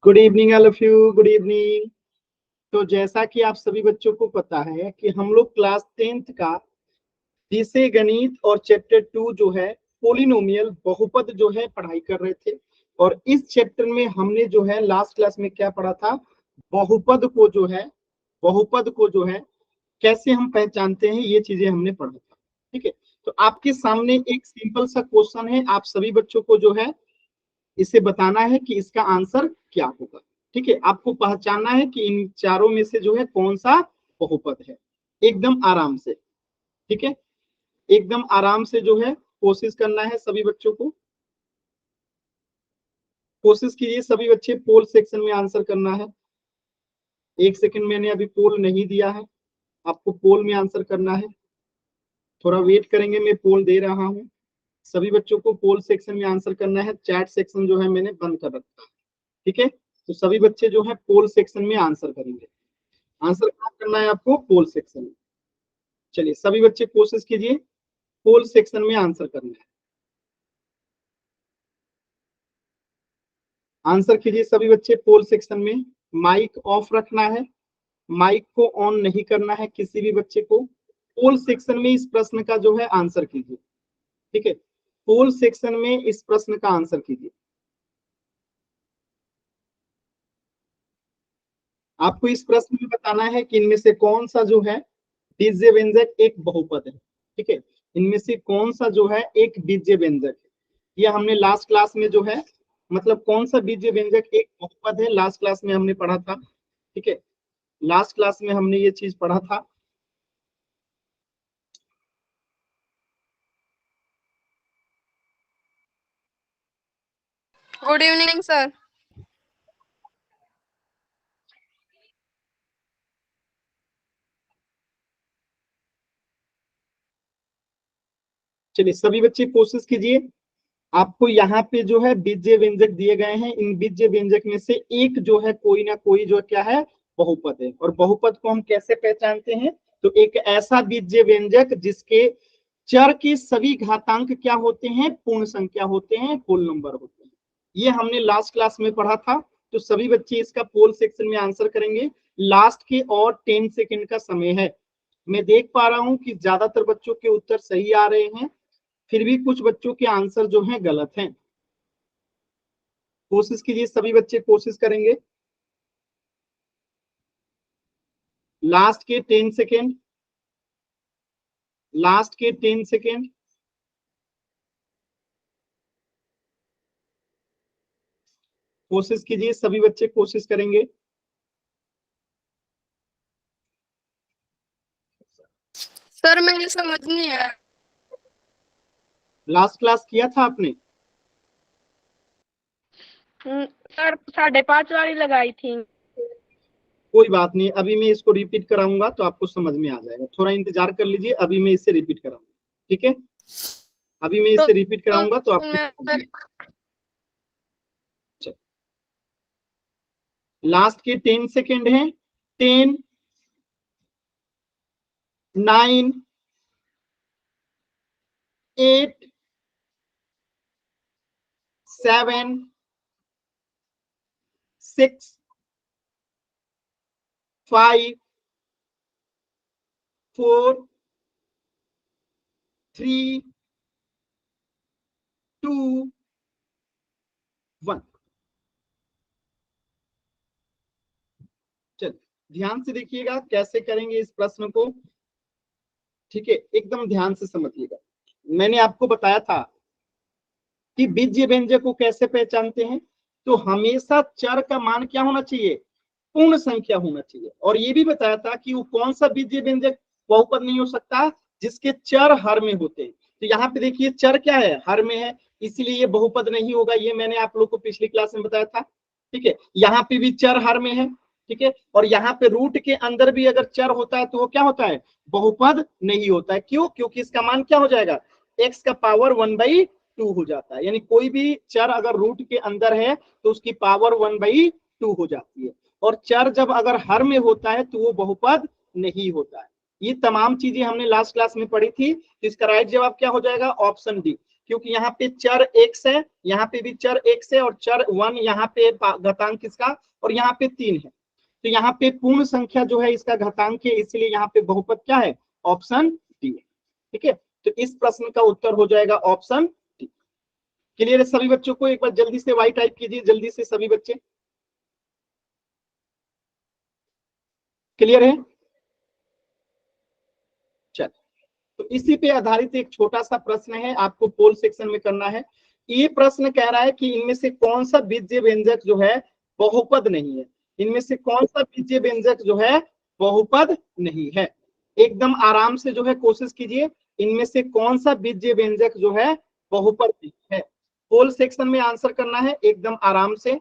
Good evening all of you, good evening. तो जैसा कि आप सभी बच्चों को पता है कि हम लोग क्लास 10th का विषय गणित और चैप्टर 2 जो है पोलिनोमियल बहुपद जो है पढ़ाई कर रहे थे। और इस चैप्टर में हमने जो है लास्ट क्लास में क्या पढ़ा था, बहुपद को जो है कैसे हम पहचानते हैं, ये चीजें हमने पढ़ा था। ठीक है, तो आपके सामने एक सिंपल सा क्वेश्चन है, आप सभी बच्चों को जो है इसे बताना है कि इसका आंसर क्या होगा। ठीक है, आपको पहचानना है कि इन चारों में से जो है कौन सा बहुपद है, एकदम आराम से। ठीक है, एकदम आराम से जो है कोशिश करना है सभी बच्चों को। कोशिश कीजिए सभी बच्चे पोल सेक्शन में आंसर करना है। एक सेकंड, मैंने अभी पोल नहीं दिया है, आपको पोल में आंसर करना है। थोड़ा वेट करेंगे, मैं पोल दे रहा हूँ। सभी बच्चों को पोल सेक्शन में आंसर करना है। चैट सेक्शन जो है मैंने बंद कर रखा है। ठीक है, तो सभी बच्चे जो है पोल सेक्शन में आंसर करेंगे। आंसर कहाँ करना है आपको, पोल सेक्शन में। चलिए सभी बच्चे कोशिश कीजिए पोल सेक्शन में आंसर करना है। आंसर कीजिए सभी बच्चे पोल सेक्शन में। माइक ऑफ रखना है, माइक को ऑन नहीं करना है किसी भी बच्चे को। पोल सेक्शन में इस प्रश्न का जो है आंसर कीजिए। ठीक है, पोल सेक्शन में इस प्रश्न का आंसर कीजिए। आपको इस प्रश्न में बताना है कि इनमें से कौन सा जो है बीज्य व्यंजक एक बहुपद है। ठीक है, इनमें से कौन सा जो है एक बीज्य व्यंजक है, यह हमने लास्ट क्लास में जो है, मतलब कौन सा बीज्य व्यंजक एक बहुपद है, लास्ट क्लास में हमने पढ़ा था। ठीक है, लास्ट क्लास में हमने ये चीज पढ़ा था। Good evening sir. चलिए सभी बच्चे कोशिश कीजिए। आपको यहाँ पे जो है बीज्य व्यंजक दिए गए हैं, इन बीज्य व्यंजक में से एक जो है कोई ना कोई जो क्या है बहुपद है। और बहुपद को हम कैसे पहचानते हैं, तो एक ऐसा बीज्य व्यंजक जिसके चर के सभी घातांक क्या होते हैं, पूर्ण संख्या होते हैं, होल नंबर होते हैं। ये हमने लास्ट क्लास में पढ़ा था। तो सभी बच्चे इसका पोल सेक्शन में आंसर करेंगे। लास्ट के और 10 सेकंड का समय है। मैं देख पा रहा हूं कि ज्यादातर बच्चों के उत्तर सही आ रहे हैं, फिर भी कुछ बच्चों के आंसर जो हैं गलत हैं। कोशिश कीजिए सभी बच्चे कोशिश करेंगे। लास्ट के 10 सेकेंड, लास्ट के 10 सेकेंड। कोशिश कीजिए सभी बच्चे कोशिश करेंगे। सर मेरी समझ नहीं आया। लास्ट क्लास किया था आपने? सर 5:30 वाली लगाई थी। कोई बात नहीं, अभी मैं इसको रिपीट कराऊंगा तो आपको समझ में आ जाएगा। थोड़ा इंतजार कर लीजिए, अभी मैं इसे रिपीट कराऊंगा। ठीक है, अभी मैं इसे रिपीट कराऊंगा तो आपको। लास्ट के 10 सेकेंड हैं। 10, 9, 8, 7, 6, 5, 4, 3, 2, 1। चल ध्यान से देखिएगा कैसे करेंगे इस प्रश्न को। ठीक है, एकदम ध्यान से समझिएगा। मैंने आपको बताया था कि बीज्य व्यंजक को कैसे पहचानते हैं, तो हमेशा चर का मान क्या होना चाहिए, पूर्ण संख्या होना चाहिए। और ये भी बताया था कि वो कौन सा बीज्य व्यंजक बहुपद नहीं हो सकता, जिसके चर हर में होते हैं। तो यहाँ पे देखिए चर क्या है, हर में है, इसीलिए ये बहुपद नहीं होगा। ये मैंने आप लोग को पिछली क्लास में बताया था। ठीक है, यहाँ पे भी चर हर में है। ठीक है, और यहाँ पे रूट के अंदर भी अगर चर होता है तो वो क्या होता है, बहुपद नहीं होता है। क्यों, क्योंकि इसका मान क्या हो जाएगा, एक्स का पावर 1/2 हो जाता है। यानी कोई भी चर अगर रूट के अंदर है तो उसकी पावर 1/2 हो जाती है। और चर जब अगर हर में होता है तो वो बहुपद नहीं होता है। ये तमाम चीजें हमने लास्ट क्लास में पढ़ी थी। तो इसका राइट जवाब क्या हो जाएगा, ऑप्शन डी। क्योंकि यहाँ पे चर x है, यहाँ पे भी चर x है, और चर 1 यहाँ पे घातांक किसका, और यहाँ पे 3 है। तो यहाँ पे पूर्ण संख्या जो है इसका घातांक है, इसलिए यहाँ पे बहुपद क्या है, ऑप्शन डी है। ठीक है, तो इस प्रश्न का उत्तर हो जाएगा ऑप्शन डी। क्लियर है सभी बच्चों को? एक बार जल्दी से वाई टाइप कीजिए, जल्दी से सभी बच्चे। क्लियर है? चल, तो इसी पे आधारित एक छोटा सा प्रश्न है, आपको पोल सेक्शन में करना है। ये प्रश्न कह रहा है कि इनमें से कौन सा बीजीय व्यंजक जो है बहुपद नहीं है, इनमें से कौन सा बीजीय व्यंजक जो है बहुपद नहीं है। एकदम आराम से जो है कोशिश कीजिए, इनमें से कौन सा बीजीय व्यंजक जो है बहुपद नहीं है। पोल सेक्शन में आंसर करना है, एकदम आराम से,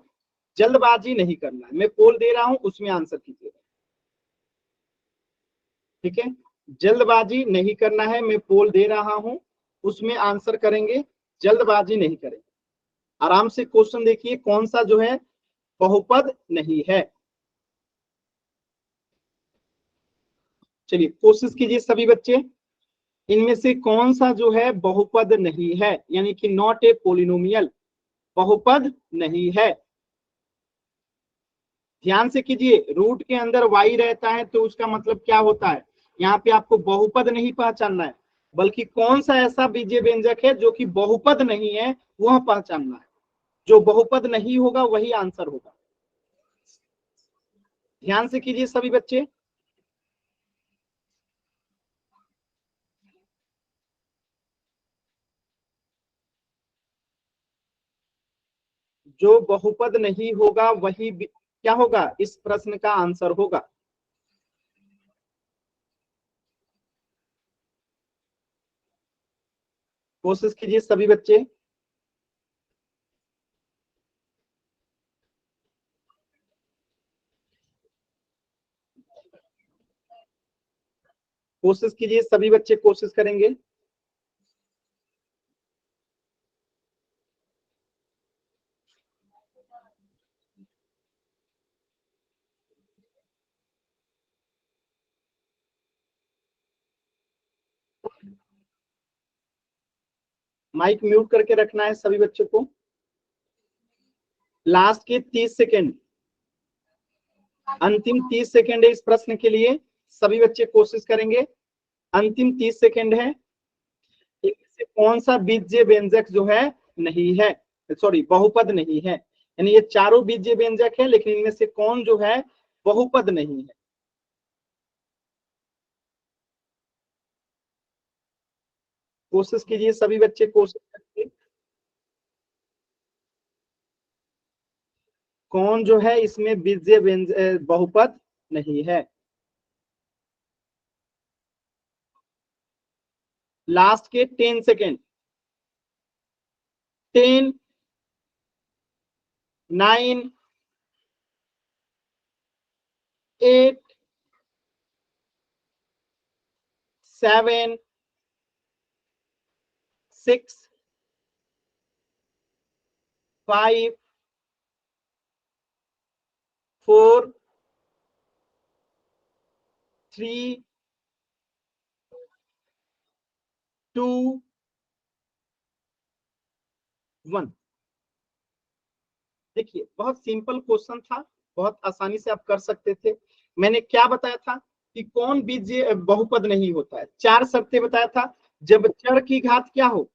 जल्दबाजी नहीं करना है। मैं पोल दे रहा हूं, उसमें आंसर कीजिए। ठीक है, जल्दबाजी नहीं करना है, मैं पोल दे रहा हूं, उसमें आंसर करेंगे, जल्दबाजी नहीं करेंगे। आराम से क्वेश्चन देखिए, कौन सा जो है बहुपद नहीं है। चलिए कोशिश कीजिए सभी बच्चे, इनमें से कौन सा जो है बहुपद नहीं है, यानी कि नॉट ए पोलिनोमियल, बहुपद नहीं है। ध्यान से कीजिए, रूट के अंदर y रहता है तो उसका मतलब क्या होता है, यहाँ पे आपको बहुपद नहीं पहचानना है, बल्कि कौन सा ऐसा बीजीय व्यंजक है जो कि बहुपद नहीं है वह पहचानना है। जो बहुपद नहीं होगा वही आंसर होगा। ध्यान से कीजिए सभी बच्चे। जो बहुपद नहीं होगा वही क्या होगा, इस प्रश्न का आंसर होगा। कोशिश कीजिए सभी बच्चे। कोशिश कीजिए सभी बच्चे, कोशिश करेंगे। माइक म्यूट करके रखना है सभी बच्चों को। लास्ट के 30 सेकेंड, अंतिम 30 सेकेंड है इस प्रश्न के लिए, सभी बच्चे कोशिश करेंगे। अंतिम 30 सेकेंड है। इनमें से कौन सा बीजीय व्यंजक जो है नहीं है, सॉरी बहुपद नहीं है, यानी ये चारों बीजीय व्यंजक है, लेकिन इनमें से कौन जो है बहुपद नहीं है। कोशिश कीजिए सभी बच्चे, कोशिश करके। कौन जो है इसमें बीजीय व्यंजक बहुपद नहीं है। लास्ट के 10 सेकेंड, 10, 9, 8, 7, 6, 5, 4, 3, 2, 1। देखिए बहुत सिंपल क्वेश्चन था, बहुत आसानी से आप कर सकते थे। मैंने क्या बताया था कि कौन बीजीय बहुपद नहीं होता है, 4 शर्तें बताया था। जब चर की घात क्या हो,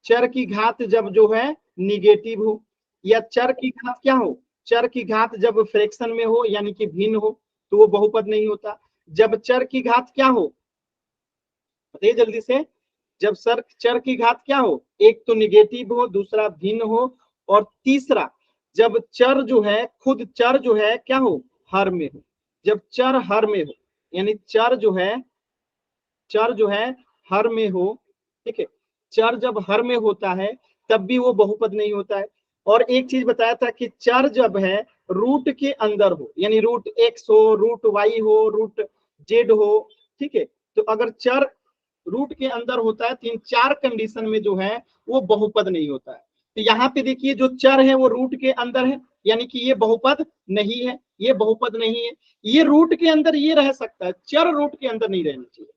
चर की घात जब जो है निगेटिव हो, या चर की घात क्या हो, चर की घात जब फ्रैक्शन में हो यानी कि भिन्न हो, तो वो बहुपद नहीं होता। जब चर की घात क्या हो, बताइए जल्दी से। जब चर की घात क्या हो, एक तो निगेटिव हो, दूसरा भिन्न हो, और तीसरा जब चर जो है, खुद चर जो है क्या हो, हर में हो। जब चर हर में हो, यानी चर जो है हर में हो, ठीक है, चर जब हर में होता है तब भी वो बहुपद नहीं होता है। और एक चीज बताया था कि चर जब है रूट के अंदर हो, यानी रूट एक्स हो, रूट वाई हो, रूट जेड हो, ठीक है, तो अगर चर रूट के अंदर होता है तो इन 4 कंडीशन में जो है वो बहुपद नहीं होता है। तो यहाँ पे देखिए जो चर है वो रूट के अंदर है, यानी कि ये बहुपद नहीं है, ये बहुपद नहीं है। ये रूट के अंदर ये रह सकता है, चर रूट के अंदर नहीं रहना चाहिए।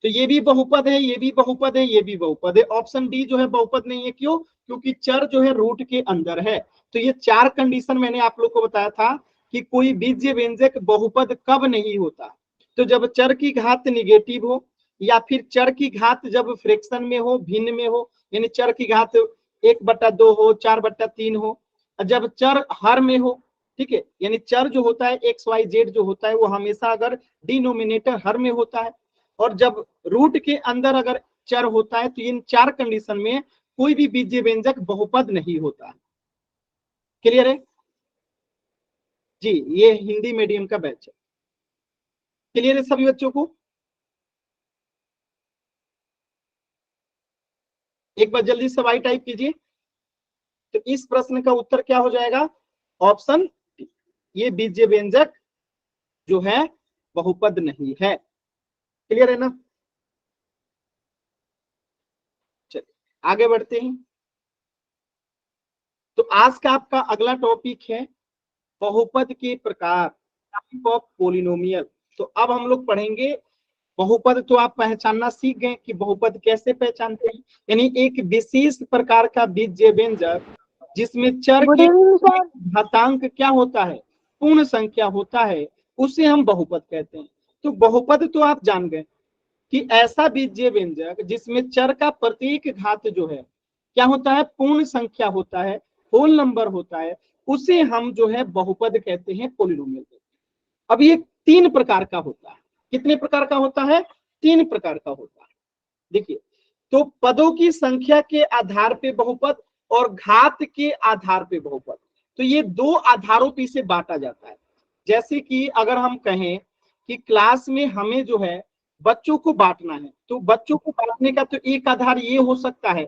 तो ये भी बहुपद है, ये भी बहुपद है, ये भी बहुपद है। ऑप्शन डी जो है बहुपद नहीं है। क्यों? क्योंकि चर जो है रूट के अंदर है। तो ये चार कंडीशन मैंने आप लोग को बताया था कि कोई बीजीय व्यंजक बहुपद कब नहीं होता। तो जब चर की घात निगेटिव हो, या फिर चर की घात जब फ्रैक्शन में हो, भिन्न में हो, यानी चर की घात 1/2 हो, 4/3 हो, जब चर हर में हो, ठीक है, यानी चर जो होता है एक्स वाई जेड जो होता है वो हमेशा अगर डिनोमिनेटर हर में होता है, और जब रूट के अंदर अगर चर होता है, तो इन चार कंडीशन में कोई भी बीजीय व्यंजक बहुपद नहीं होता। क्लियर है जी? ये हिंदी मीडियम का बैच है। क्लियर है सभी बच्चों को? एक बार जल्दी से वाई टाइप कीजिए। तो इस प्रश्न का उत्तर क्या हो जाएगा? ऑप्शन, ये बीजीय व्यंजक जो है बहुपद नहीं है। क्लियर है ना? चलिए आगे बढ़ते हैं। तो आज का आपका अगला टॉपिक है बहुपद के प्रकार, टाइप ऑफ पॉलिनोमियल। तो अब हम लोग पढ़ेंगे बहुपद। तो आप पहचानना सीख गए कि बहुपद कैसे पहचानते हैं, यानी एक विशेष प्रकार का बीजीय व्यंजक जिसमें चर के घातांक क्या होता है, पूर्ण संख्या होता है, उसे हम बहुपद कहते हैं। तो बहुपद तो आप जान गए कि ऐसा बीजीय व्यंजक जिसमें चर का प्रत्येक घात जो है क्या होता है, पूर्ण संख्या होता है, होल नंबर होता है, उसे हम जो है बहुपद कहते हैं, पॉलिनोमियल कहते हैं। अब ये तीन प्रकार का होता है। कितने प्रकार का होता है? तीन प्रकार का होता है। देखिए, तो पदों की संख्या के आधार पे बहुपद और घात के आधार पे बहुपद। तो ये दो आधारों पे इसे बांटा जाता है। जैसे कि अगर हम कहें कि क्लास में हमें जो है बच्चों को बांटना है, तो बच्चों को बांटने का तो एक आधार ये हो सकता है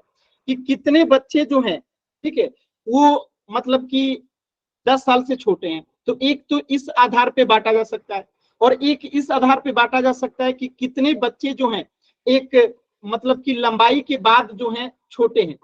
कि कितने बच्चे जो हैं, ठीक है, वो मतलब कि 10 साल से छोटे हैं। तो एक तो इस आधार पे बांटा जा सकता है, और एक इस आधार पे बांटा जा सकता है कि कितने बच्चे जो हैं एक मतलब कि लंबाई के बाद जो हैं छोटे हैं।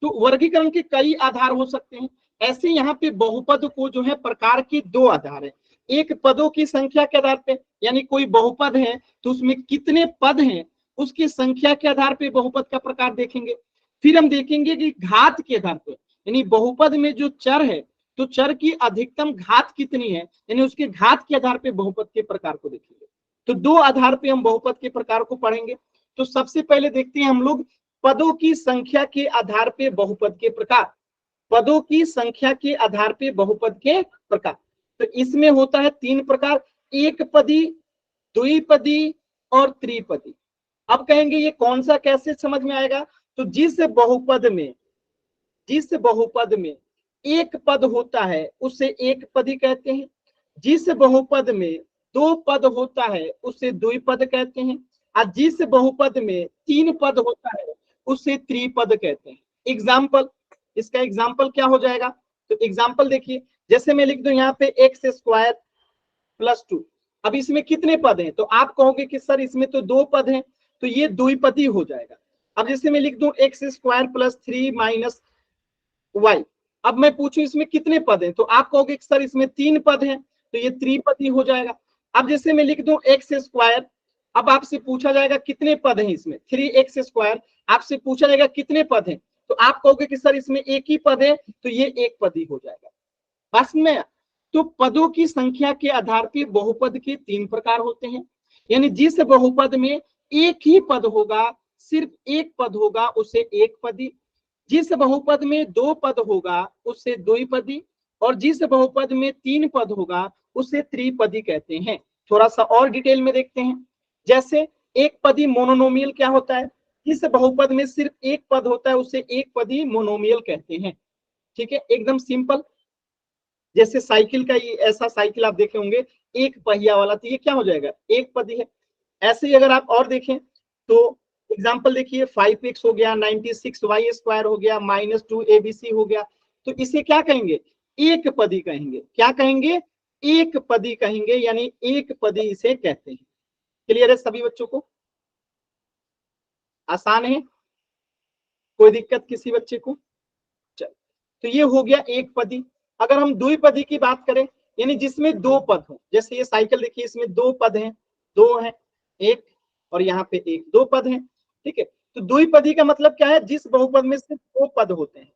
तो वर्गीकरण के कई आधार हो सकते हैं। ऐसे यहाँ पे बहुपद को जो है प्रकार के दो आधार है। एक पदों की संख्या के आधार पे, यानी कोई बहुपद है तो उसमें कितने पद हैं उसकी संख्या के आधार पे बहुपद का प्रकार देखेंगे। फिर हम देखेंगे कि घात के आधार पे, यानी बहुपद में जो चर है तो चर की अधिकतम घात कितनी है, यानी उसके घात के आधार पे बहुपद के प्रकार को देखेंगे। तो दो आधार पे हम बहुपद के प्रकार को पढ़ेंगे। तो सबसे पहले देखते हैं हम लोग पदों की संख्या के आधार पे बहुपद के प्रकार। पदों की संख्या के आधार पे बहुपद के प्रकार, तो इसमें होता है तीन प्रकार, एक पदी, द्विपदी और त्रिपदी। अब कहेंगे ये कौन सा, कैसे समझ में आएगा? तो जिस बहुपद में एक पद होता है उसे एक पदी कहते हैं, जिस बहुपद में दो पद होता है उसे द्विपद कहते हैं, और जिस बहुपद में तीन पद होता है उसे त्रिपद कहते हैं। एग्जाम्पल, इसका एग्जाम्पल क्या हो जाएगा? तो एग्जाम्पल देखिए, जैसे मैं लिख दूं यहाँ पे x² + 2। अब इसमें कितने पद हैं? तो आप कहोगे कि सर इसमें तो दो पद हैं, तो ये द्विपदी हो जाएगा। अब जैसे मैं लिख दूं x² + 3 - y। अब मैं पूछूं इसमें कितने पद हैं, तो आप कहोगे सर इसमें तीन पद हैं, तो ये त्रिपदी हो जाएगा। अब जैसे मैं लिख दूं x², अब आपसे पूछा जाएगा कितने पद हैं इसमें, 3x², आपसे पूछा जाएगा कितने पद हैं, तो आप कहोगे कि सर इसमें एक ही पद है, तो ये एक पदी हो जाएगा। बस में तो पदों की संख्या के आधार पर बहुपद के तीन प्रकार होते हैं, यानी जिस बहुपद में एक ही पद होगा, सिर्फ एक पद होगा, उसे एक पदी। जिस बहुपद में दो पद होगा उसे द्विपदी, और जिस बहुपद में तीन पद होगा उसे त्रिपदी कहते हैं। थोड़ा सा और डिटेल में देखते हैं। जैसे एक पदी मोनोनोमियल क्या होता है? जिस बहुपद में सिर्फ एक पद होता है उसे एक पदी मोनोमियल कहते हैं। ठीक है, एकदम सिंपल। जैसे साइकिल का, ये ऐसा साइकिल आप देखे होंगे एक पहिया वाला, तो ये क्या हो जाएगा? एक पदी है। ऐसे ही अगर आप और देखें तो एग्जाम्पल देखिए, 5x हो गया, 96y² हो गया, -2abc हो गया, तो इसे क्या कहेंगे? एक पदी कहेंगे। क्या कहेंगे? एक पदी कहेंगे, यानी एक पदी इसे कहते हैं। क्लियर है सभी बच्चों को? आसान है? कोई दिक्कत किसी बच्चे को? चल, तो ये हो गया एक पदी। अगर हम द्विपदी की बात करें, यानी जिसमें दो पद हो, जैसे ये साइकिल देखिए, इसमें दो पद हैं, दो हैं, एक और यहाँ पे एक, दो पद हैं, ठीक है। तो द्विपदी का मतलब क्या है, जिस बहुपद में सिर्फ दो पद होते हैं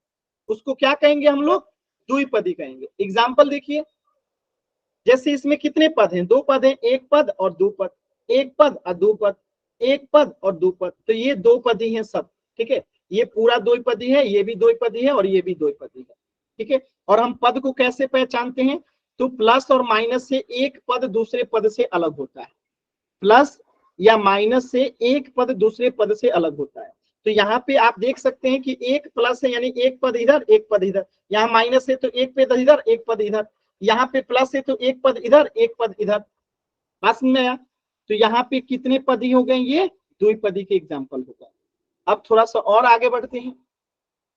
उसको क्या कहेंगे हम लोग, द्विपदी कहेंगे। एग्जाम्पल देखिए, जैसे इसमें कितने पद हैं, दो पद हैं, एक पद और दो पद, एक पद और दो पद, एक पद और दो पद, तो ये दो पदी हैं सब, ठीक है। ये पूरा द्विपदी है, ये भी द्विपदी है और ये भी द्विपदी है, ठीक है। और हम पद को कैसे पहचानते हैं, तो प्लस और माइनस से एक पद दूसरे पद से अलग होता है, प्लस या माइनस से एक पद दूसरे पद से अलग होता है। तो यहाँ पे आप देख सकते हैं कि एक प्लस है यानी एक पद इधर एक पद इधर, यहाँ माइनस है तो एक पद इधर एक पद इधर, यहाँ पे प्लस है तो एक पद इधर एक पद इधर, बात समझ में आया। तो यहाँ पे कितने पदी हो गए, ये द्विपदी के एग्जाम्पल हो गए। अब थोड़ा सा और आगे बढ़ते हैं।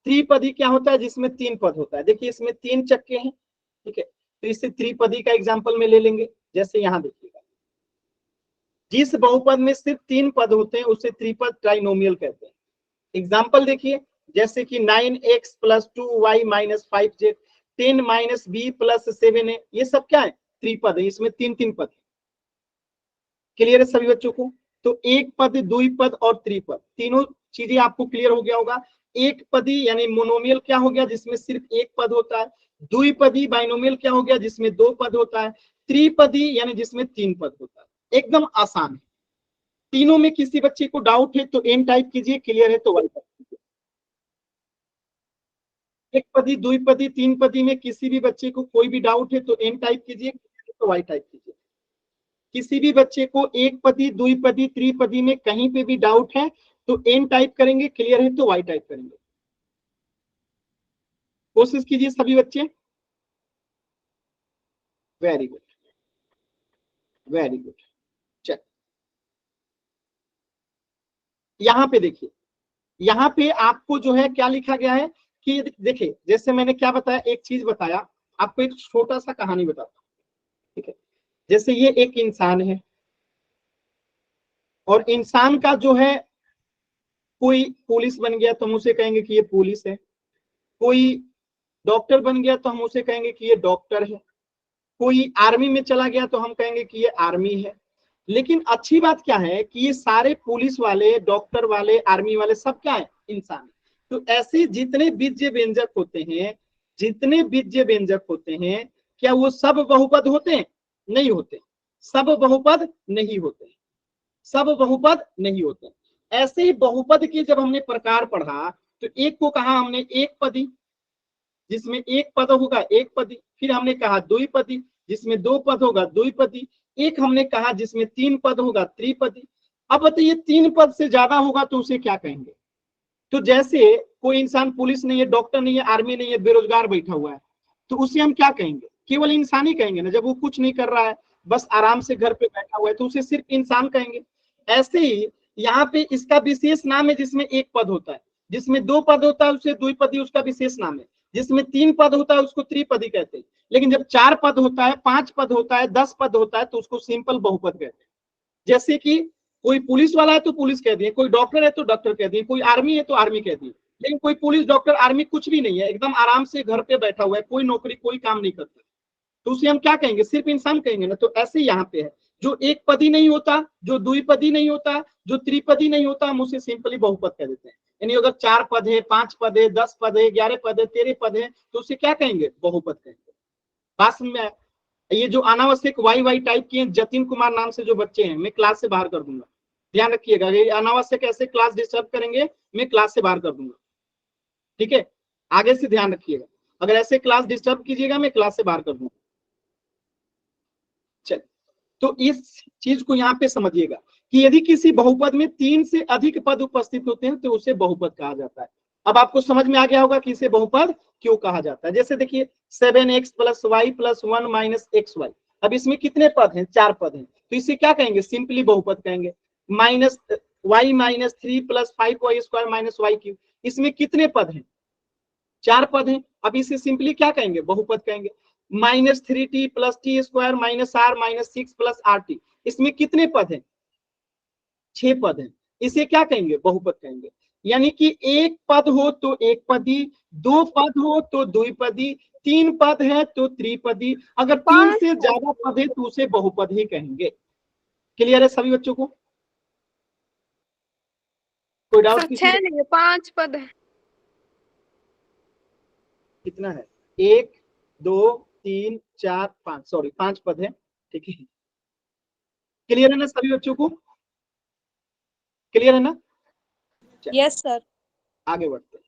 त्रिपदी क्या होता है, जिसमें तीन पद होता है, देखिए इसमें तीन चक्के हैं, ठीक है। तो इससे त्रिपदी का एग्जाम्पल में ले लेंगे, जैसे यहाँ देखिएगा, जिस बहुपद में सिर्फ तीन पद होते हैं उसे त्रिपद ट्राइनोमियल कहते हैं। एग्जाम्पल देखिए, जैसे कि 9x plus 2y minus 5z, 10 minus b plus 7a, ये सब क्या है, त्रिपद है, इसमें तीन तीन पद। क्लियर है सभी बच्चों को। तो एक पद, द्विपद और त्रिपद, तीनों चीजें आपको क्लियर हो गया होगा। एक पदी यानी मोनोमियल क्या हो गया, जिसमें सिर्फ एक पद होता है। द्विपदी बाइनोमियल क्या हो गया, जिसमें दो पद होता है। त्रिपदी यानी जिसमें तीन पद होता है। एकदम आसान है। तीनों में किसी बच्चे को डाउट है तो एन टाइप कीजिए, क्लियर है तो वाई टाइप कीजिए। एक पदी, द्विपदी, तीन पदी में किसी भी बच्चे को कोई भी डाउट है तो एन टाइप कीजिए, क्लियर है तो वाई टाइप कीजिए। किसी भी बच्चे को एक पदी, द्विपदी, त्रिपदी में कहीं पे भी डाउट है तो एन टाइप करेंगे, क्लियर है तो वाई टाइप करेंगे। कोशिश कीजिए सभी बच्चे। Very good, very good. चल, यहाँ पे देखिए, यहाँ पे आपको जो है क्या लिखा गया है कि देखिए, जैसे मैंने क्या बताया, एक चीज बताया आपको, एक छोटा सा कहानी बताता हूं, ठीक है। जैसे ये एक इंसान है और इंसान का जो है, कोई पुलिस बन गया तो हम उसे कहेंगे कि ये पुलिस है, कोई डॉक्टर बन गया तो हम उसे कहेंगे कि ये डॉक्टर है, कोई आर्मी में चला गया तो हम कहेंगे कि ये आर्मी है। लेकिन अच्छी बात क्या है कि ये सारे पुलिस वाले, डॉक्टर वाले, आर्मी वाले सब क्या है, इंसान। तो ऐसे जितने बीज्य व्यंजक होते हैं, जितने बीज्य व्यंजक होते हैं, क्या वो सब बहुपद होते हैं, नहीं होते। सब बहुपद नहीं होते, सब बहुपद नहीं होते। ऐसे ही बहुपद के जब हमने प्रकार पढ़ा तो एक को कहा हमने एक पदी, जिसमें एक पद होगा एक पदी। फिर हमने कहा द्विपदी, जिसमें दो पद होगा द्विपदी। एक हमने कहा जिसमें तीन पद होगा त्रिपदी। अब बताइए, तीन पद से ज्यादा होगा तो उसे क्या कहेंगे। तो जैसे कोई इंसान पुलिस नहीं है, डॉक्टर नहीं है, आर्मी नहीं है, बेरोजगार बैठा हुआ है, तो उसे हम क्या कहेंगे, केवल इंसान ही कहेंगे ना। जब वो कुछ नहीं कर रहा है, बस आराम से घर पे बैठा हुआ है, तो उसे सिर्फ इंसान कहेंगे। ऐसे ही यहाँ पे इसका विशेष नाम है जिसमें एक पद होता है, जिसमें दो पद होता है उसे द्विपदी उसका विशेष नाम है, जिसमें तीन पद होता है उसको त्रिपदी कहते हैं। लेकिन जब चार पद होता है, पांच पद होता है, 10 पद होता है तो उसको सिंपल बहुपद कहते हैं। जैसे कि कोई पुलिस वाला है तो पुलिस कह दिए, कोई डॉक्टर है तो डॉक्टर कह दिए, कोई आर्मी है तो आर्मी कह दिए। लेकिन कोई पुलिस, डॉक्टर, आर्मी कुछ भी नहीं है, एकदम आराम से घर पे बैठा हुआ है, कोई नौकरी कोई काम नहीं करता, तो उसे हम क्या कहेंगे, सिर्फ इंसान कहेंगे ना। तो ऐसे यहाँ पे है, जो एक पदी नहीं होता, जो द्विपदी नहीं होता, जो त्रिपदी नहीं होता, हम उसे सिंपली बहुपद कह देते हैं। यानी अगर चार पद है, पांच पद है, 10 पद है, 11 पद है, 13 पद है, तो उसे क्या कहेंगे, बहुपद कहेंगे। बात समझ में आया। ये जो अनावश्यक वाई वाई टाइप किए जतिन कुमार नाम से जो बच्चे हैं, मैं क्लास से बाहर कर दूंगा, ध्यान रखिएगा। ये अनावश्यक ऐसे क्लास डिस्टर्ब करेंगे, मैं क्लास से बाहर कर दूंगा, ठीक है। आगे से ध्यान रखिएगा, अगर ऐसे क्लास डिस्टर्ब कीजिएगा मैं क्लास से बाहर कर दूंगा। चल, तो इस चीज को यहाँ पे समझिएगा कि यदि किसी बहुपद में तीन से अधिक पद उपस्थित होते हैं तो उसे बहुपद कहा जाता है। अब आपको समझ में आ गया होगा कि इसे बहुपद क्यों कहा जाता है। जैसे देखिए 7x plus y plus 1 minus x y, अब इसमें कितने पद हैं, चार पद हैं, तो इसे क्या कहेंगे, सिंपली बहुपद कहेंगे। Minus y minus 3 plus 5y square minus y cube, इसमें कितने पद हैं, चार पद हैं, अब इसे सिंपली क्या कहेंगे, बहुपद कहेंगे। -3t plus t square minus r minus 6 plus r t, इसमें कितने पद हैं, छह पद हैं, इसे क्या कहेंगे, बहुपद कहेंगे। यानी कि एक पद हो तो एक पदी, दो पद हो तो द्विपदी, तीन पद है तो त्रिपदी, अगर तीन से ज्यादा पद है तो उसे बहुपद ही कहेंगे। क्लियर है सभी बच्चों को। कोई डाउट? सर किसी 6 नहीं 5 पद है। कितना है? 1 2 3 4 5, सॉरी 5 पद है। ठीक है, क्लियर है ना सभी बच्चों को? क्लियर है ना? Yes sir. आगे बढ़ते हैं।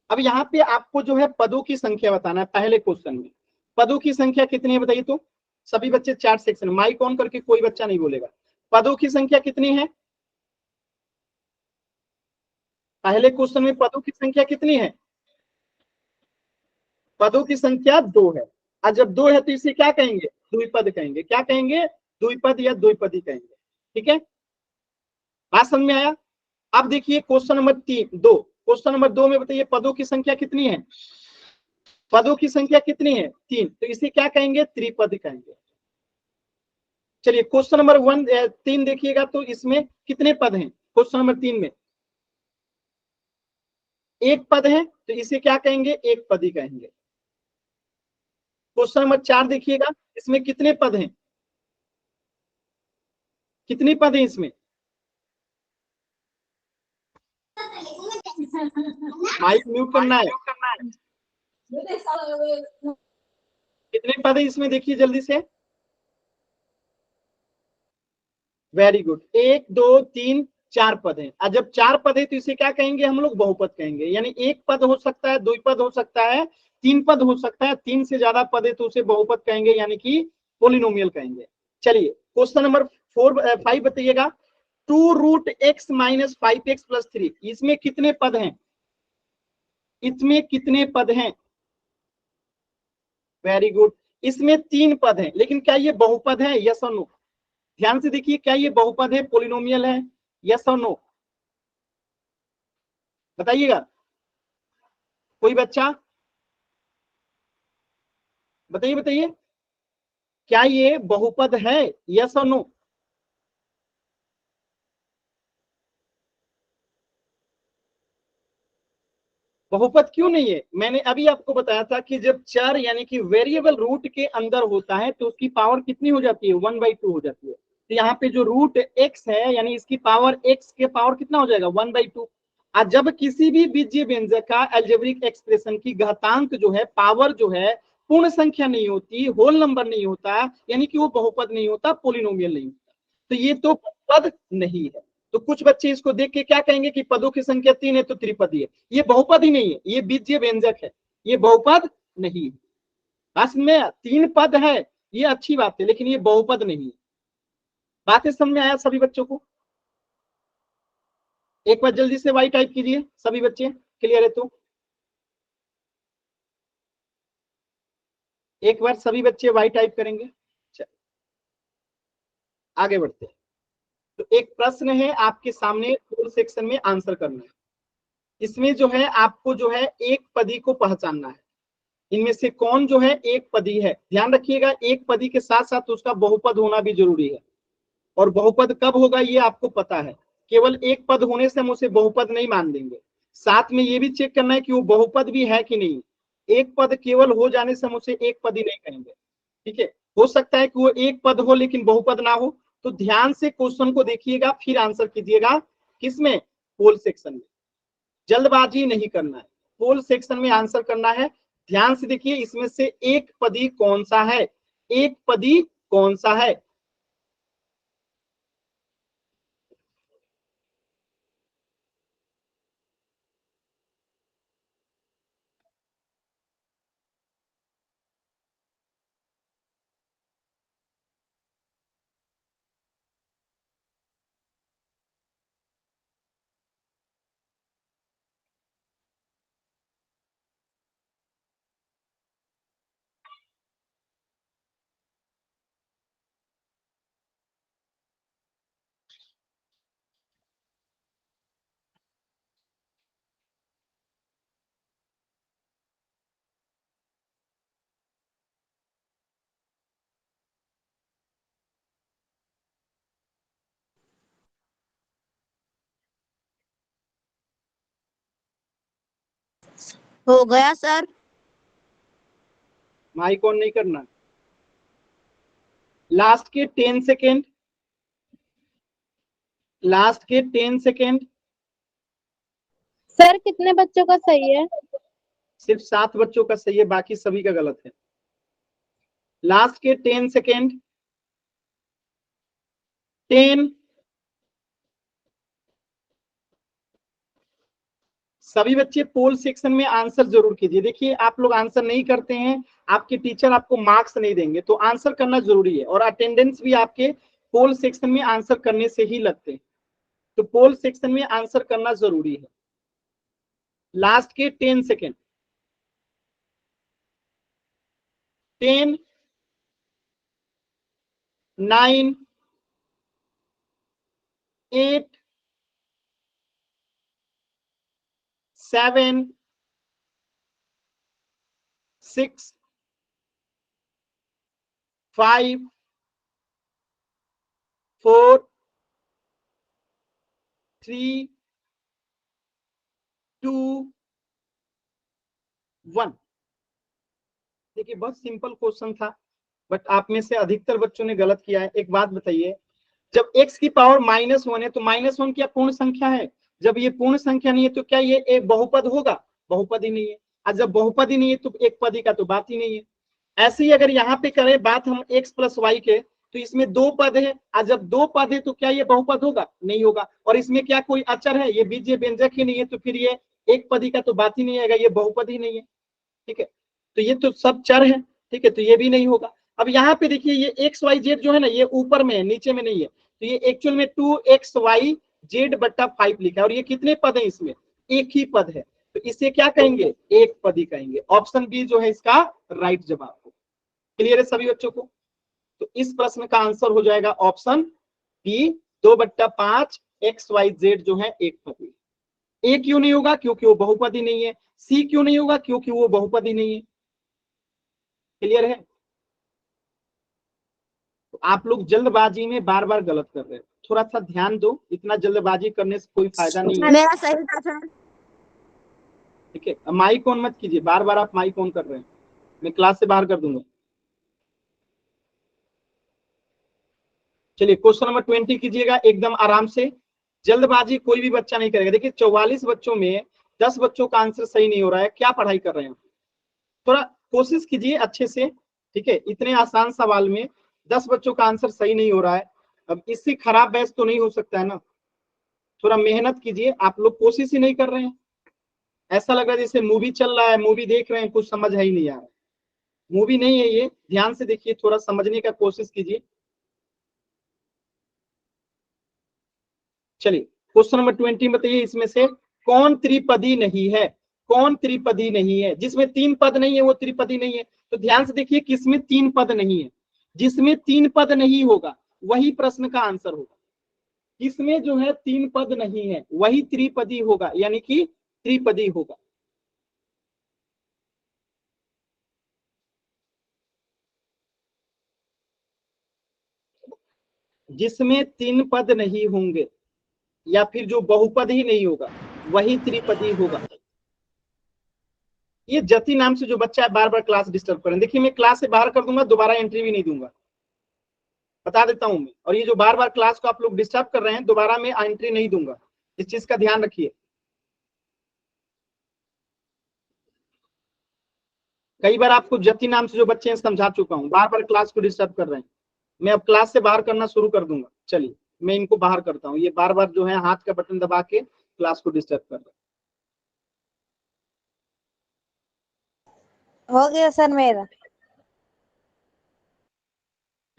अब यहाँ पे आपको जो है पदों की संख्या बताना है। पहले क्वेश्चन में पदों की संख्या कितनी है बताइए तो। सभी बच्चे चार्ट सेक्शन, माइक ऑन करके कोई बच्चा नहीं बोलेगा। पदों की संख्या कितनी है? पहले क्वेश्चन में पदों की संख्या कितनी है? पदों की संख्या 2 है। और जब 2 है तो इसे क्या कहेंगे? द्विपद कहेंगे। क्या कहेंगे? द्विपद या द्विपदी कहेंगे। ठीक है, बात समझ में आया? अब देखिए क्वेश्चन नंबर 2। क्वेश्चन नंबर 2 में बताइए पदों की संख्या कितनी है? पदों की संख्या कितनी है? 3। तो इसे क्या कहेंगे? त्रिपद कहेंगे। चलिए क्वेश्चन नंबर 3 देखिएगा तो इसमें कितने पद हैं? क्वेश्चन नंबर 3 में एक पद है, तो इसे क्या कहेंगे? एक पदी कहेंगे। क्वेश्चन नंबर 4 देखिएगा, इसमें कितने पद हैं? कितनी पद है इसमें? माइक म्यूट करना है। कितने पद है इसमें देखिए जल्दी से। वेरी गुड, 1 2 3 4 पद हैं। और जब 4 पद है तो इसे क्या कहेंगे? हम लोग बहुपद कहेंगे। यानी एक पद हो सकता है, द्विपद हो सकता है, 3 पद हो सकता है, 3 से ज्यादा पद है तो उसे बहुपद कहेंगे, यानी कि पोलिनोमियल कहेंगे। चलिए क्वेश्चन नंबर 5 बताइएगा। 2√x-5x+3, इसमें कितने पद हैं? इसमें कितने पद हैं? वेरी गुड, इसमें 3 पद हैं। लेकिन क्या ये बहुपद है? यस और नो? ध्यान से देखिए, क्या ये बहुपद है, पोलिनोमियल है? यस और नो बताइएगा। कोई बच्चा बताइए, बताइए क्या ये बहुपद है? यस और नो? बहुपद क्यों नहीं है? मैंने अभी आपको बताया था कि जब चर यानी कि वेरिएबल रूट के अंदर होता है तो उसकी पावर कितनी हो जाती है? 1/2 हो जाती है। तो यहाँ पे जो रूट x है, यानी इसकी पावर x के पावर कितना हो जाएगा? 1/2। और जब किसी भी बीजीय व्यंजक का अलजेब्रिक एक्सप्रेशन की घातांक जो है, पावर जो है, पूर्ण संख्या नहीं होती, होल नंबर नहीं होता, यानी कि वो बहुपद नहीं होता, पोलिनोमियल नहीं होता, तो ये तो पद नहीं है। तो कुछ बच्चे इसको देख के क्या कहेंगे कि पदों की संख्या 3 है तो त्रिपदी है। ये बहुपद ही नहीं है, ये बीजीय व्यंजक है, ये बहुपद नहीं है। बस में 3 पद है, ये अच्छी बात है, लेकिन ये बहुपद नहीं है। बातें समझ में आया सभी बच्चों को? एक बार जल्दी से वाई टाइप कीजिए सभी बच्चे, क्लियर है तो। एक बार सभी बच्चे वाई टाइप करेंगे। आगे बढ़ते हैं। तो एक प्रश्न है आपके सामने, पूर्ण सेक्शन में आंसर करना है। इसमें जो है आपको जो है एक पदी को पहचानना है। इनमें से कौन जो है एक पदी है? ध्यान रखिएगा, एक पदी के साथ साथ उसका बहुपद होना भी जरूरी है। और बहुपद कब होगा ये आपको पता है। केवल एक पद होने से हम उसे बहुपद नहीं मान देंगे, साथ में ये भी चेक करना है कि वो बहुपद भी है कि नहीं। एक पद केवल हो जाने से हम उसे एक पद ही नहीं कहेंगे। ठीक है, हो सकता है कि वो एक पद हो लेकिन बहुपद ना हो। तो ध्यान से क्वेश्चन को देखिएगा, फिर आंसर कीजिएगा। किसमें? पोल सेक्शन में। जल्दबाजी नहीं करना है, पोल सेक्शन में आंसर करना है। ध्यान से देखिए, इसमें से एक पदी कौन सा है? एक पदी कौन सा है? हो गया सर। माइक ऑन नहीं करना। लास्ट के 10 सेकेंड। लास्ट के 10 सेकेंड। सर कितने बच्चों का सही है? सिर्फ 7 बच्चों का सही है, बाकी सभी का गलत है। लास्ट के 10 सेकेंड। 10। सभी बच्चे पोल सेक्शन में आंसर जरूर कीजिए। देखिए आप लोग आंसर नहीं करते हैं, आपके टीचर आपको मार्क्स नहीं देंगे, तो आंसर करना जरूरी है। और अटेंडेंस भी आपके पोल सेक्शन में आंसर करने से ही लगते हैं, तो पोल सेक्शन में आंसर करना जरूरी है। लास्ट के 10 सेकेंड। 10, 9, 8, 7, 6, 5, 4, 3, 2, 1। देखिए बहुत सिंपल क्वेश्चन था, बट आप में से अधिकतर बच्चों ने गलत किया है। एक बात बताइए, जब x की पावर -1 है तो -1 क्या पूर्ण संख्या है? जब ये पूर्ण संख्या नहीं है तो क्या ये एक बहुपद होगा? बहुपद ही नहीं है। और जब बहुपद ही नहीं है तो एक पदी का तो बात ही नहीं है। ऐसे ही अगर यहाँ पे करें बात हम x प्लस वाई के, तो इसमें 2 पद है, और जब 2 पद है तो क्या ये बहुपद होगा? नहीं होगा। और इसमें क्या कोई अचर है? ये बीजीय व्यंजक ही नहीं है, तो फिर ये एक पदी का तो बात ही नहीं आएगा, ये बहुपद ही नहीं है। ठीक है, तो ये तो सब चर है। ठीक है, तो ये भी नहीं होगा। अब यहाँ पे देखिए ये एक्स वाई जेड जो है ना, ये ऊपर में है, नीचे में नहीं है, तो ये एक्चुअल में 2xyz/5 लिखा है। और ये कितने पद है इसमें? एक ही पद है, तो इसे क्या कहेंगे? एक पदी कहेंगे। ऑप्शन बी जो है इसका राइट जवाब हो। क्लियर है सभी बच्चों को? तो इस प्रश्न का आंसर हो जाएगा ऑप्शन बी, 2/5 xyz जो है एक पदी। ए क्यों नहीं होगा? क्योंकि वो बहुपदी नहीं है। सी क्यों नहीं होगा? क्योंकि वो बहुपदी नहीं है। क्लियर है? तो आप लोग जल्दबाजी में बार बार गलत कर रहे हैं, थोड़ा सा ध्यान दो। इतना जल्दबाजी करने से कोई फायदा नहीं है। मेरा सही था सर। ठीक है, माइक ऑन मत कीजिए, बार बार आप माइक ऑन कर रहे हैं, मैं क्लास से बाहर कर दूंगा। चलिए क्वेश्चन नंबर 20 कीजिएगा एकदम आराम से। जल्दबाजी कोई भी बच्चा नहीं करेगा। देखिए 44 बच्चों में 10 बच्चों का आंसर सही नहीं हो रहा है, क्या पढ़ाई कर रहे हैं? थोड़ा कोशिश कीजिए अच्छे से। ठीक है, इतने आसान सवाल में 10 बच्चों का आंसर सही नहीं हो रहा है, अब इससे खराब बैच तो नहीं हो सकता है ना। थोड़ा मेहनत कीजिए, आप लोग कोशिश ही नहीं कर रहे हैं। ऐसा लग रहा है जैसे मूवी चल रहा है, मूवी देख रहे हैं, कुछ समझ है ही नहीं आ रहा। मूवी नहीं है ये, ध्यान से देखिए, थोड़ा समझने का कोशिश कीजिए। चलिए क्वेश्चन नंबर 20 बताइए, इसमें से कौन त्रिपदी नहीं है? कौन त्रिपदी नहीं है? जिसमें 3 पद नहीं है वो त्रिपदी नहीं है। तो ध्यान से देखिए किसमें 3 पद नहीं है। जिसमें 3 पद नहीं होगा वही प्रश्न का आंसर होगा। किसमें जो है 3 पद नहीं है वही त्रिपदी होगा, यानी कि त्रिपदी होगा। जिसमें 3 पद नहीं होंगे या फिर जो बहुपद ही नहीं होगा वही त्रिपदी होगा। ये जति नाम से जो बच्चा है बार बार क्लास डिस्टर्ब करें। देखिए मैं क्लास से बाहर कर दूंगा, दोबारा एंट्री भी नहीं दूंगा, बता देता हूं मैं। और ये जो बार बार क्लास को आप लोग डिस्टर्ब कर रहे हैं, दोबारा मैं एंट्री नहीं दूंगा, इस चीज का ध्यान रखिए। कई बार आपको जति नाम से जो बच्चे हैं समझा चुका हूं, बार बार क्लास को डिस्टर्ब कर रहे हैं। मैं अब क्लास से बाहर करना शुरू कर दूंगा। चलिए मैं इनको बाहर करता हूँ, ये बार बार जो है हाथ का बटन दबा के क्लास को डिस्टर्ब कर रहे हो गया सर मेरा। हैं।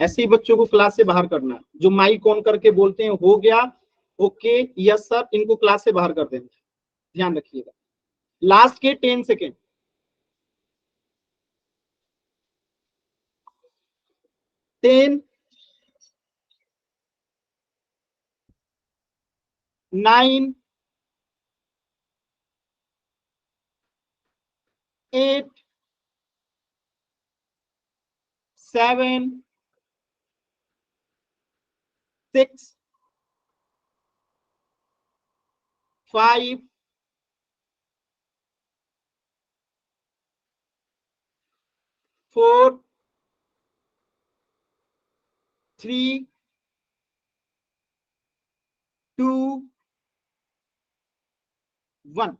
ऐसे ही बच्चों को क्लास से बाहर करना है। जो माइक ऑन करके बोलते हैं हो गया, ओके, यस सर, इनको क्लास से बाहर कर देना, ध्यान रखिएगा। लास्ट के 10 सेकेंड। 10, 9, 8, 7, 6, 5, 4, 3, 2 1।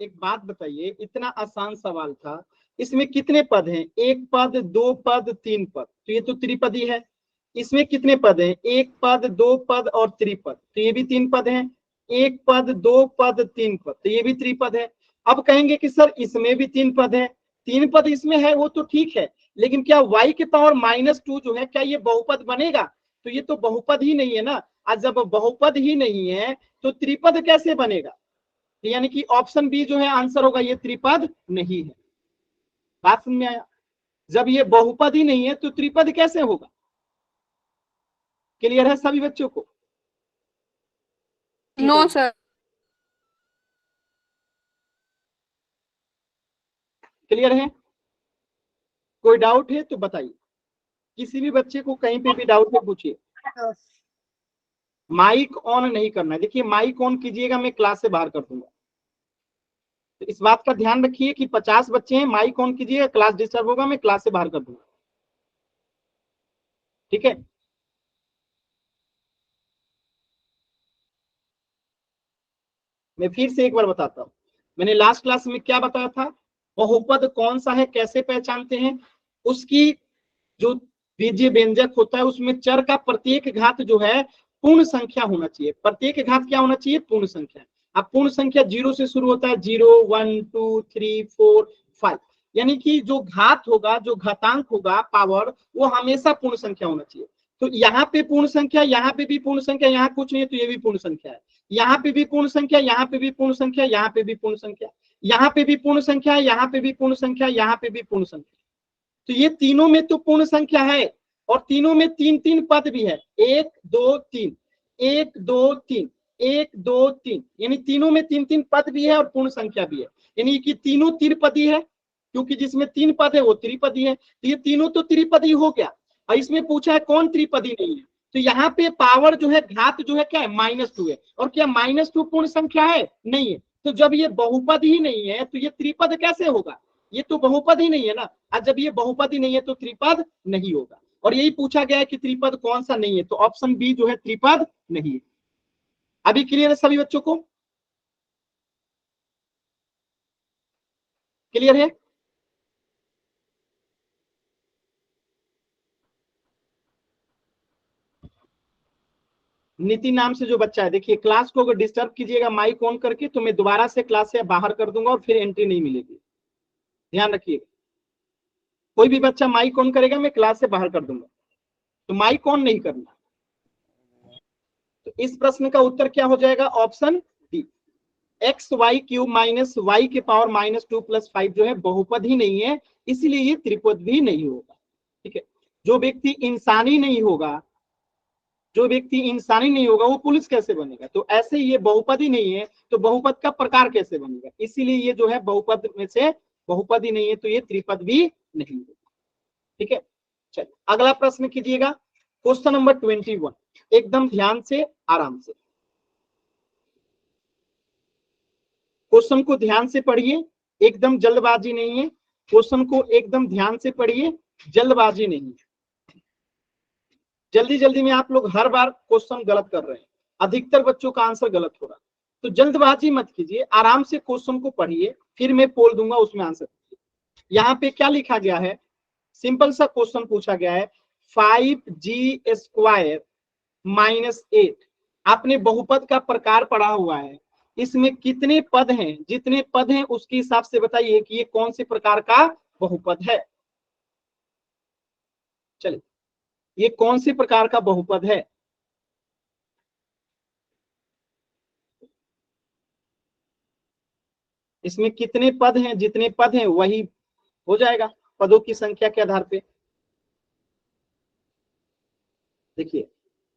एक बात बताइए, इतना आसान सवाल था, इसमें कितने पद हैं? एक पद, दो पद, तीन पद, तो ये तो त्रिपदी है। इसमें कितने पद हैं? एक पद, दो पद और त्रिपद, तो ये भी तीन पद हैं। एक पद, दो पद, तीन पद, तो ये भी त्रिपद है। अब कहेंगे कि सर इसमें भी तीन पद है। तीन पद इसमें है वो तो ठीक है, लेकिन क्या y के पावर -2 जो है, क्या ये बहुपद बनेगा? तो ये तो बहुपद ही नहीं है ना। आज जब बहुपद ही नहीं है तो त्रिपद कैसे बनेगा? यानी कि ऑप्शन बी जो है आंसर होगा, ये त्रिपद नहीं है। बात समझ में आया? जब ये बहुपद ही नहीं है तो त्रिपद कैसे होगा? क्लियर है सभी बच्चों को? No sir. क्लियर है? कोई डाउट है तो बताइए, किसी भी बच्चे को कहीं पे भी डाउट है पूछिए। माइक ऑन नहीं करना है। देखिए माइक ऑन कीजिएगा, मैं क्लास से बाहर कर दूंगा। तो इस बात का ध्यान रखिए कि 50 बच्चे हैं, माइक ऑन कीजिएगा, क्लास डिस्टर्ब होगा, मैं क्लास से बाहर कर दूंगा। ठीक है? मैं फिर से एक बार बताता हूं, मैंने लास्ट क्लास में क्या बताया था? बहुपद कौन सा है, कैसे पहचानते हैं? उसकी जो बीजीय व्यंजक होता है उसमें चर का प्रत्येक घात जो है पूर्ण संख्या होना चाहिए। प्रत्येक घात क्या होना चाहिए? पूर्ण संख्या। अब पूर्ण संख्या 0 से शुरू होता है, 0 1 2 3 4 5, यानी कि जो घात होगा, जो घातांक होगा, पावर, वो हमेशा पूर्ण संख्या होना चाहिए। तो यहाँ पे पूर्ण संख्या, यहाँ पे भी पूर्ण संख्या, यहाँ कुछ नहीं है तो ये भी पूर्ण संख्या है। यहाँ पे भी पूर्ण संख्या, यहाँ पे भी पूर्ण संख्या, यहाँ पे भी पूर्ण संख्या, यहाँ पे भी पूर्ण संख्या, यहाँ पे भी पूर्ण संख्या, यहाँ पे भी पूर्ण संख्या। तो ये तीनों में तो पूर्ण संख्या है, और तीनों में तीन तीन पद भी है। 1 2 3, 1 2 3, 1 2 3, यानी तीनों में तीन तीन पद भी है और पूर्ण संख्या भी है। यानी कि तीनों त्रिपदी है, क्योंकि जिसमें तीन पद है वो त्रिपदी है। तो ये तीनों तो त्रिपदी हो गया। और इसमें पूछा है कौन त्रिपदी नहीं है, तो यहाँ पे पावर जो है, घात जो है क्या है? -2 है। और क्या -2 पूर्ण संख्या है? नहीं है। तो जब ये बहुपद ही नहीं है तो ये त्रिपद कैसे होगा? ये तो बहुपद ही नहीं है ना। और जब ये बहुपद ही नहीं है तो त्रिपद नहीं होगा। और यही पूछा गया है कि त्रिपद कौन सा नहीं है, तो ऑप्शन बी जो है त्रिपद नहीं है। अभी क्लियर है सभी बच्चों को? क्लियर है? नितिन नाम से जो बच्चा है, देखिए क्लास को अगर डिस्टर्ब कीजिएगा माइक ऑन करके तो मैं दोबारा से क्लास से बाहर कर दूंगा और फिर एंट्री नहीं मिलेगी। ध्यान रखिएगा, कोई भी बच्चा माइक ऑन करेगा मैं क्लास से बाहर कर दूंगा, तो माइक ऑन नहीं करना। तो इस प्रश्न का उत्तर क्या हो जाएगा? Option D, x y cube minus y के पावर -2 + 5 जो है बहुपद ही नहीं है, इसलिए ये त्रिपद भी नहीं होगा। ठीक है? जो व्यक्ति इंसानी नहीं होगा, जो व्यक्ति इंसानी नहीं होगा वो पुलिस कैसे बनेगा? तो ऐसे ये बहुपद ही नहीं है तो बहुपद का प्रकार कैसे बनेगा? इसीलिए ये जो है बहुपद में से बहुपद ही नहीं है, तो ये त्रिपद भी नहीं है। ठीक है? चलिए अगला प्रश्न कीजिएगा, क्वेश्चन नंबर 21। एकदम ध्यान से, आराम से क्वेश्चन को ध्यान से पढ़िए, एकदम जल्दबाजी नहीं है। क्वेश्चन को एकदम ध्यान से पढ़िए, जल्दबाजी नहीं है। जल्दी जल्दी में आप लोग हर बार क्वेश्चन गलत कर रहे हैं, अधिकतर बच्चों का आंसर गलत हो रहा है। तो जल्दबाजी मत कीजिए, आराम से क्वेश्चन को पढ़िए, फिर मैं पोल दूंगा उसमें आंसर। यहाँ पे क्या लिखा गया है? सिंपल सा क्वेश्चन पूछा गया है, 5g² -8। आपने बहुपद का प्रकार पढ़ा हुआ है, इसमें कितने पद हैं? जितने पद हैं उसके हिसाब से बताइए कि ये कौन से प्रकार का बहुपद है। चलिए, ये कौन से प्रकार का बहुपद है? इसमें कितने पद हैं? जितने पद हैं वही हो जाएगा पदों की संख्या के आधार पे। देखिए,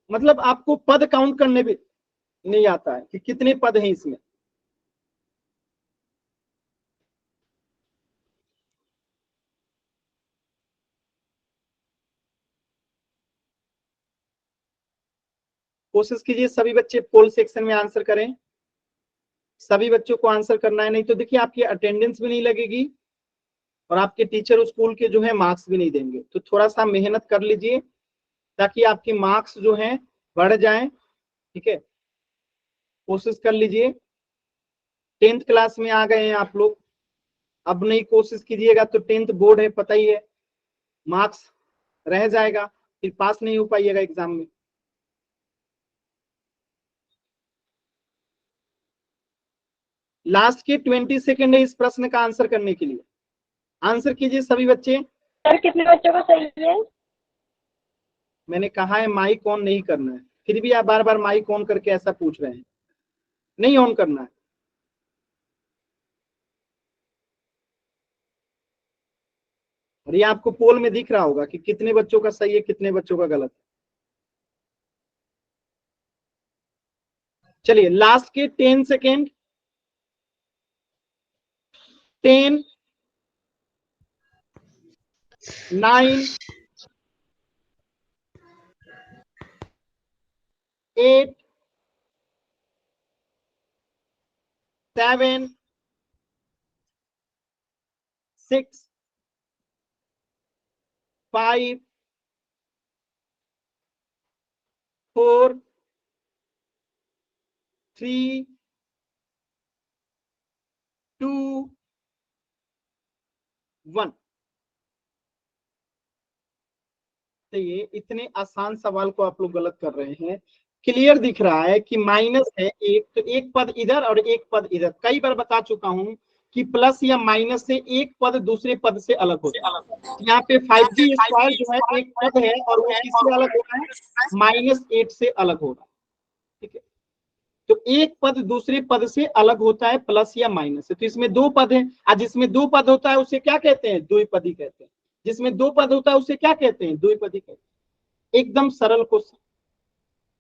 मतलब आपको पद काउंट करने भी नहीं आता है कि कितने पद हैं इसमें। कोशिश कीजिए सभी बच्चे पोल सेक्शन में आंसर करें, सभी बच्चों को आंसर करना है, नहीं तो देखिए आपकी अटेंडेंस भी नहीं लगेगी और आपके टीचर स्कूल के जो है मार्क्स भी नहीं देंगे। तो थोड़ा सा मेहनत कर लीजिए, ताकि आपके मार्क्स जो हैं बढ़ जाएं। ठीक है, कोशिश कर लीजिए। 10th क्लास में आ गए हैं आप लोग, अब नहीं कोशिश कीजिएगा तो 10th बोर्ड है, पता ही है, मार्क्स रह जाएगा, फिर पास नहीं हो पाइएगा एग्जाम में। लास्ट के 20 सेकेंड है इस प्रश्न का आंसर करने के लिए। आंसर कीजिए सभी बच्चे। सर कितने बच्चों को सही है? मैंने कहा है माइक ऑन नहीं करना है, फिर भी आप बार बार माइक ऑन करके ऐसा पूछ रहे हैं। नहीं ऑन करना है। और ये आपको पोल में दिख रहा होगा कि कितने बच्चों का सही है, कितने बच्चों का गलत है। चलिए लास्ट के 10 सेकेंड। 10, 9, 8, 7, 6, 5, 4, 3, 2, 1। तो ये इतने आसान सवाल को आप लोग गलत कर रहे हैं। क्लियर दिख रहा है कि माइनस है एक, तो एक पद इधर और एक पद इधर। कई बार बता चुका हूं कि प्लस या माइनस से एक पद दूसरे पद से अलग होता है। यहाँ पे 5g स्क्वायर जो है एक पद है और वो किससे अलग हो रहा है? -8 से अलग हो रहा है। ठीक है, तो एक पद दूसरे पद से अलग होता है प्लस या माइनस से। तो इसमें दो पद है, और जिसमें दो पद होता है उसे क्या कहते हैं? द्विपदी कहते हैं। जिसमें दो पद होता है उसे क्या कहते हैं? द्विपदी कहते हैं। एकदम सरल क्वेश्चन।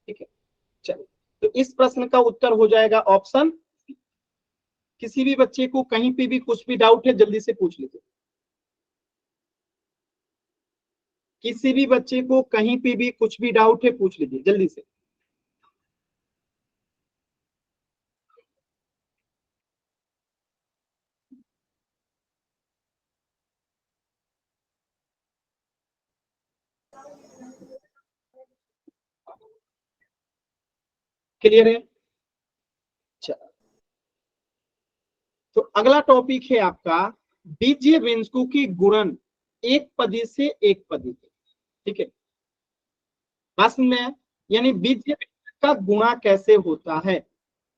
ठीक है, चलिए तो इस प्रश्न का उत्तर हो जाएगा ऑप्शन। किसी भी बच्चे को कहीं पे भी कुछ भी डाउट है जल्दी से पूछ लीजिए। किसी भी बच्चे को कहीं पे भी कुछ भी डाउट है पूछ लीजिए जल्दी से। क्लियर है? चलो तो अगला टॉपिक है आपका बीजीय व्यंजकों की गुणन एक पदी से एक पदी से। ठीक है, बस में यानी बीजीय व्यंजक का गुणा कैसे होता है।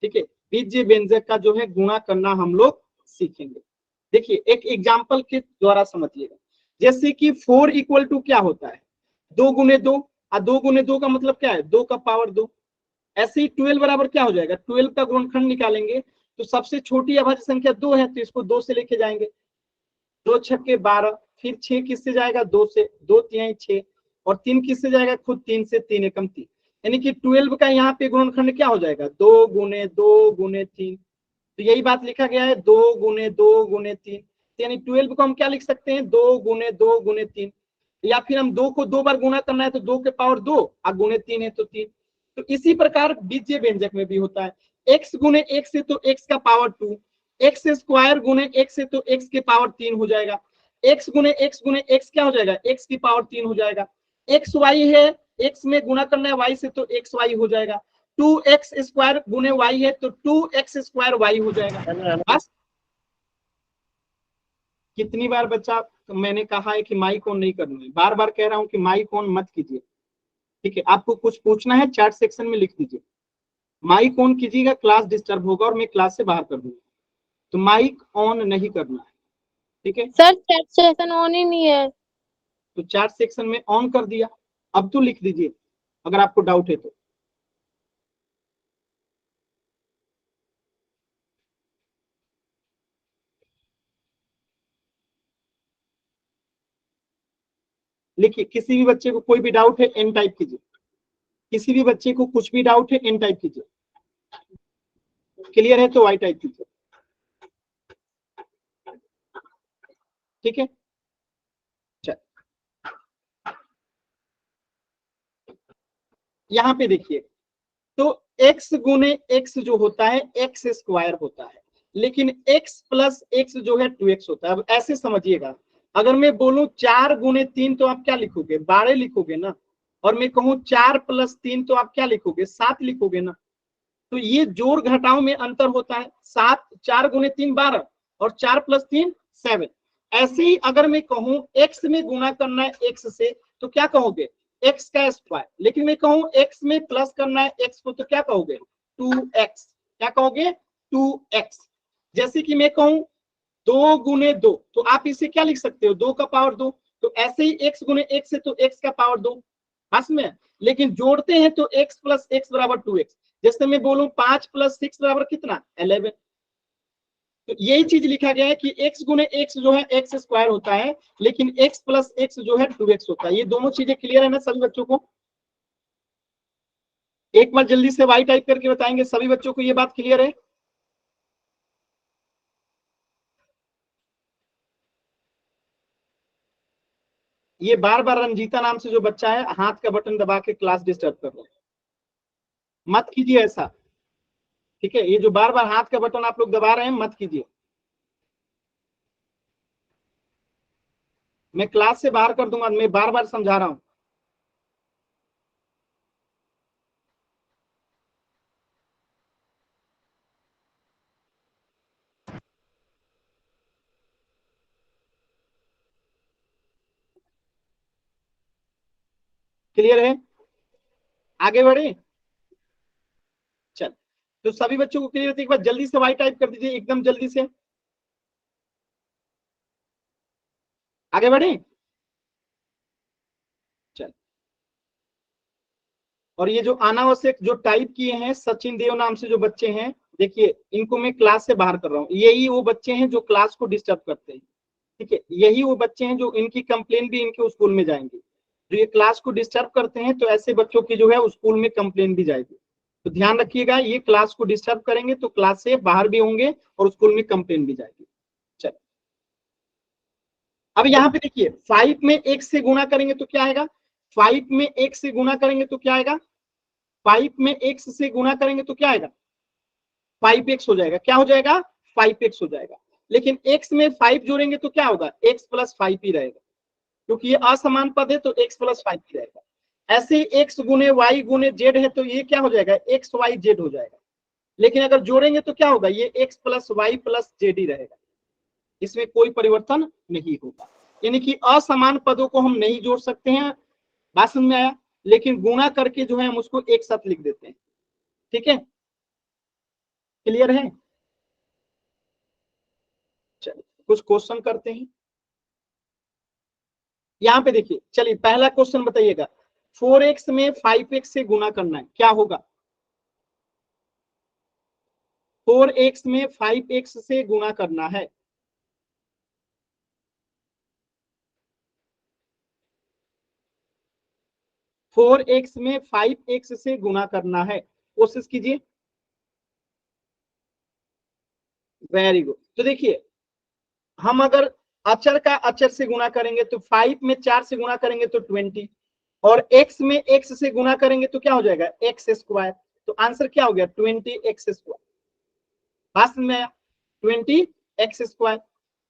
ठीक है, बीजीय व्यंजक का जो है गुणा करना हम लोग सीखेंगे। देखिए एक एग्जांपल के द्वारा समझिएगा। जैसे कि 4 इक्वल टू क्या होता है? 2 गुने 2, और 2 गुने 2 का मतलब क्या है? 2 का पावर 2। ऐसे ही 12 बराबर क्या हो जाएगा? 12 का गुणनखंड निकालेंगे तो सबसे छोटी अभाज्य संख्या 2 है, तो इसको 2 से लेके जाएंगे। 2 छक्के 12, फिर 6 किससे जाएगा? 2 से, 2 तिहाई 6, और 3 किससे जाएगा? खुद 3 से, 3 एकम 3। यानी कि 12 का यहाँ पे गुणनखंड क्या हो जाएगा? 2 गुने 2 गुने 3। तो यही बात लिखा गया है 2 गुने 2 गुने 3। यानी 12 को हम क्या लिख सकते हैं? 2 गुने 2 गुने 3। या फिर हम 2 को 2 बार गुना करना है तो 2 के पावर 2 और गुने 3 है तो 3। तो इसी प्रकार बीजीय व्यंजक में भी होता है। x गुने x से तो x का पावर 2, x स्क्वायर गुने x से तो x के पावर 3 हो जाएगा। x गुने x क्या हो जाएगा? x की पावर 3 हो जाएगा। x y है, x में गुना करना है y से तो x y हो जाएगा। 2x स्क्वायर गुने y है तो 2x स्क्वायर y हो जाएगा। बस कितनी बार बच्चा मैंने कहा है कि माइक ऑन नहीं करना है, बार बार कह रहा हूं कि माइक ऑन मत कीजिए। ठीक है, आपको कुछ पूछना है चैट सेक्शन में लिख दीजिए। माइक ऑन कीजिएगा, क्लास डिस्टर्ब होगा और मैं क्लास से बाहर कर दूंगा। तो माइक ऑन नहीं करना है। ठीक है सर चैट सेशन ऑन ही नहीं है। तो चैट सेक्शन में ऑन कर दिया, अब तो लिख दीजिए अगर आपको डाउट है तो। लिखिए, किसी भी बच्चे को कोई भी डाउट है एन टाइप कीजिए। किसी भी बच्चे को कुछ भी डाउट है एन टाइप कीजिए। क्लियर है तो वाई टाइप कीजिए। ठीक है, चल यहाँ पे देखिए, तो x गुने x जो होता है x स्क्वायर होता है, लेकिन x प्लस x जो है 2x होता है। अब ऐसे समझिएगा, अगर मैं बोलूं 4 गुने 3 तो आप क्या लिखोगे? 12 लिखोगे ना। और मैं कहूँ 4 + 3, तो आप क्या लिखोगे? 7 लिखोगे ना। तो ये जोड़ घटाव में अंतर होता है। 7, 4 × 3 12 और 4 + 3 7। ऐसे ही अगर मैं कहूँ x में गुना करना है x से, तो क्या कहोगे? x का स्क्वायर। लेकिन मैं कहूँ x में प्लस करना है x को, तो क्या कहोगे? 2x। क्या कहोगे? 2x। जैसे कि मैं कहूँ 2 × 2, तो आप इसे क्या लिख सकते हो? 2 का पावर 2। तो ऐसे ही x × x है, तो x का पावर 2 पास में। लेकिन जोड़ते हैं तो x + x = 2x। जैसे मैं बोलूं 5 + 6 बराबर कितना? 11। तो यही चीज लिखा गया है कि x × x जो है x² होता है, लेकिन x + x जो है 2x होता है। ये दोनों चीजें क्लियर है ना सभी बच्चों को? एक बार जल्दी से y टाइप करके बताएंगे सभी बच्चों को, ये बात क्लियर है? ये बार बार रंजीता नाम से जो बच्चा है हाथ का बटन दबा के क्लास डिस्टर्ब कर रहा है, मत कीजिए ऐसा। ठीक है, ये जो बार बार हाथ का बटन आप लोग दबा रहे हैं, मत कीजिए। मैं क्लास से बाहर कर दूंगा, मैं बार बार समझा रहा हूं। क्लियर है? आगे बढ़े? चल, तो सभी बच्चों को क्लियर है? एक बार जल्दी से वाई टाइप कर दीजिए, एकदम जल्दी से। आगे बढ़े? चल, और ये जो अनावश्यक जो टाइप किए हैं सचिन देव नाम से जो बच्चे हैं, देखिए इनको मैं क्लास से बाहर कर रहा हूँ। यही वो बच्चे हैं जो क्लास को डिस्टर्ब करते हैं। ठीक है, यही वो बच्चे हैं जो इनकी कंप्लेन भी इनके स्कूल में जाएंगे। जो ये क्लास को डिस्टर्ब करते हैं, तो ऐसे बच्चों की जो है स्कूल में कंप्लेन भी जाएगी। तो ध्यान रखिएगा, ये क्लास को डिस्टर्ब करेंगे तो क्लास से बाहर भी होंगे और स्कूल में कंप्लेन भी जाएगी। चल, अब यहाँ पे देखिए 5 में x से गुणा करेंगे तो क्या आएगा? 5 में x से गुणा करेंगे तो क्या आएगा? 5 में x से गुणा करेंगे तो क्या आएगा? 5x हो जाएगा। क्या हो जाएगा? 5x हो जाएगा। लेकिन x में 5 जोड़ेंगे तो क्या होगा? x + 5 ही रहेगा, क्योंकि ये असमान पद है तो x + 5 ही रहेगा। ऐसे x × y × z है तो ये क्या हो जाएगा? x y z हो जाएगा। लेकिन अगर जोड़ेंगे तो क्या होगा? ये x + y + z ही रहेगा, इसमें कोई परिवर्तन नहीं होगा। यानी कि असमान पदों को हम नहीं जोड़ सकते हैं, बात समझ में आया? लेकिन गुणा करके जो है हम उसको एक साथ लिख देते हैं। ठीक है, क्लियर है? चलिए कुछ क्वेश्चन करते हैं। यहाँ पे देखिए, चलिए पहला क्वेश्चन बताइएगा। 4x में 5x से गुणा करना है, क्या होगा? 4x में 5x से गुणा करना है। फोर एक्स में 5x से गुणा करना है, कोशिश कीजिए। Very good. तो देखिए, हम अगर अचर का अचर से गुणा करेंगे तो 5 में 4 से गुणा करेंगे तो 20, और x में x से गुणा करेंगे तो क्या हो जाएगा? x²। तो आंसर क्या हो गया? 20x²। बात में आया? 20x²।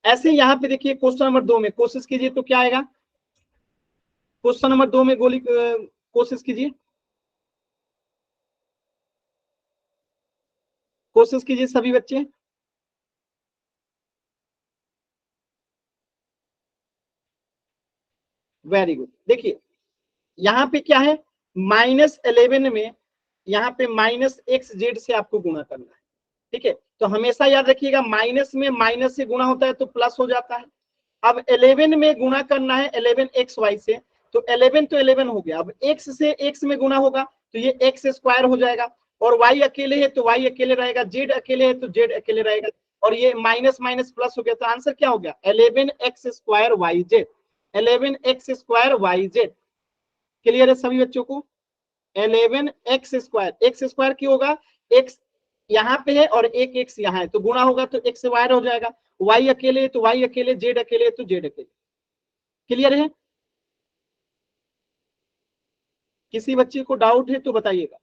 ऐसे यहाँ पे देखिए क्वेश्चन नंबर 2 में कोशिश कीजिए तो क्या आएगा? क्वेश्चन नंबर 2 में गोली कोशिश कीजिए, कोशिश कीजिए सभी बच्चे। Very good. देखिए यहाँ पे क्या है? -11 में यहाँ पे -xz से आपको गुणा करना है। ठीक है, तो हमेशा याद रखिएगा, माइनस में माइनस से गुणा होता है तो प्लस हो जाता है। अब 11 में गुणा करना है 11xy से, तो 11 तो 11 हो गया। अब x से x में गुणा होगा तो ये x² हो जाएगा, और y अकेले है तो y अकेले रहेगा, z अकेले है तो z अकेले रहेगा, और ये माइनस माइनस प्लस हो गया। तो आंसर क्या हो गया? 11x²yz। 11x²yz। क्लियर है सभी बच्चों को? 11x², x² क्यों होगा? x यहाँ पे है और एक x यहाँ है, तो गुणा होगा तो x से y हो जाएगा। y अकेले है तो y अकेले, z अकेले है तो z अकेले। क्लियर है? किसी बच्चे को डाउट है तो बताइएगा।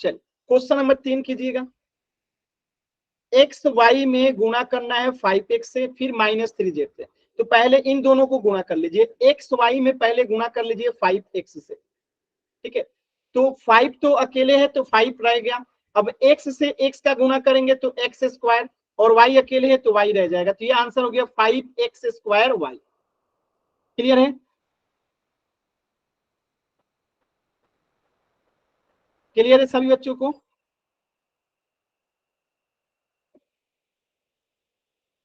चलिए क्वेश्चन नंबर 3 कीजिएगा। x y में गुणा करना है 5x से, फिर -3z से। तो पहले इन दोनों को गुणा कर लीजिए, एक्स वाई में पहले गुणा कर लीजिए 5x से, ठीक है। तो 5 तो अकेले है तो 5 रह गया, अब x से x का गुणा करेंगे तो x स्क्वायर, और y अकेले है तो y रह जाएगा, तो ये आंसर हो गया 5x स्क्वायर y। क्लियर है? क्लियर है सभी बच्चों को?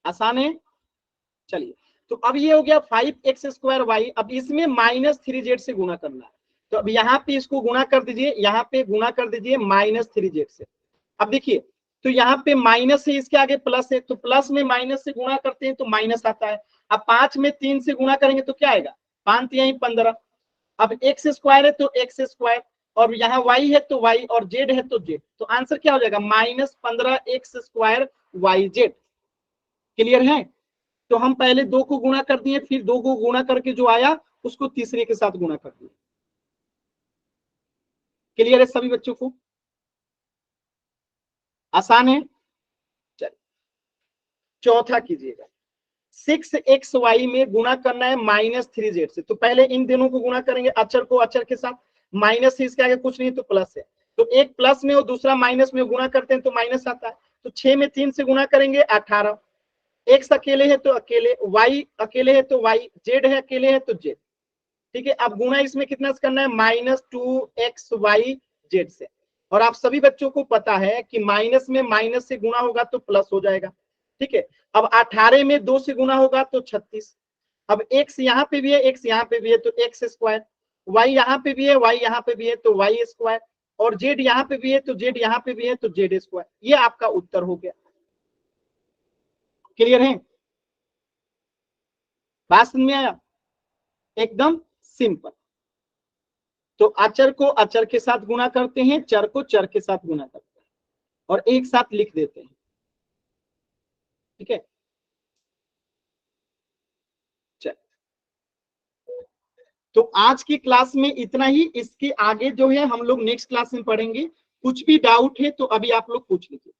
आसान है? चलिए, तो अब ये हो गया 5x स्क्वायर वाई। अब इसमें -3z से गुणा करना है, तो अब यहाँ पे इसको गुणा कर दीजिए, यहाँ पे गुणा कर दीजिए -3z से। अब देखिए, तो यहाँ पे माइनस है, इसके आगे प्लस है, तो प्लस में माइनस से गुणा करते हैं तो माइनस आता है। अब 5 में 3 से गुणा करेंगे तो क्या आएगा, 5 यही 15। अब एक्स स्क्वायर है तो एक्स स्क्वायर, और यहाँ वाई है तो वाई, और जेड है तो जेड, तो आंसर क्या हो जाएगा -15x square Y Z. Clear है? तो हम पहले 2 को गुणा कर दिए, फिर 2 को गुणा करके जो आया उसको तीसरे के साथ गुणा कर दिए। क्लियर है सभी बच्चों को? आसान है? चलिए, चौथा कीजिएगा, 6xy में गुणा करना है -3z से, तो पहले इन दोनों को गुणा करेंगे, अचर को अचर के साथ, माइनस से इसके आगे कुछ नहीं तो प्लस है, तो एक प्लस में और दूसरा माइनस में गुणा करते हैं तो माइनस आता है, तो 6 में 3 से गुणा करेंगे 18, एक्स अकेले है तो अकेले, वाई अकेले है तो वाई, जेड है अकेले है तो जेड, ठीक है। अब गुणा इसमें कितना से करना है, -2xy जेड से, और आप सभी बच्चों को पता है कि माइनस में माइनस से गुणा होगा तो प्लस हो जाएगा, ठीक है। अब 18 में 2 से गुणा होगा तो 36, अब एक्स यहाँ पे भी है, एक्स यहाँ पे भी है तो एक्स स्क्वायर, वाई यहाँ पे भी है, वाई यहाँ पे भी है तो वाई स्क्वायर, और जेड यहाँ पे भी है तो जेड यहाँ पे भी है तो जेड स्क्वायर। ये आपका उत्तर हो गया। क्लियर है? बात समझ में आया? एकदम सिंपल। तो अचर को अचर के साथ गुणा करते हैं, चर को चर के साथ गुणा करते हैं, और एक साथ लिख देते हैं, ठीक है। चल, तो आज की क्लास में इतना ही, इसके आगे जो है हम लोग नेक्स्ट क्लास में पढ़ेंगे। कुछ भी डाउट है तो अभी आप लोग पूछ लीजिए।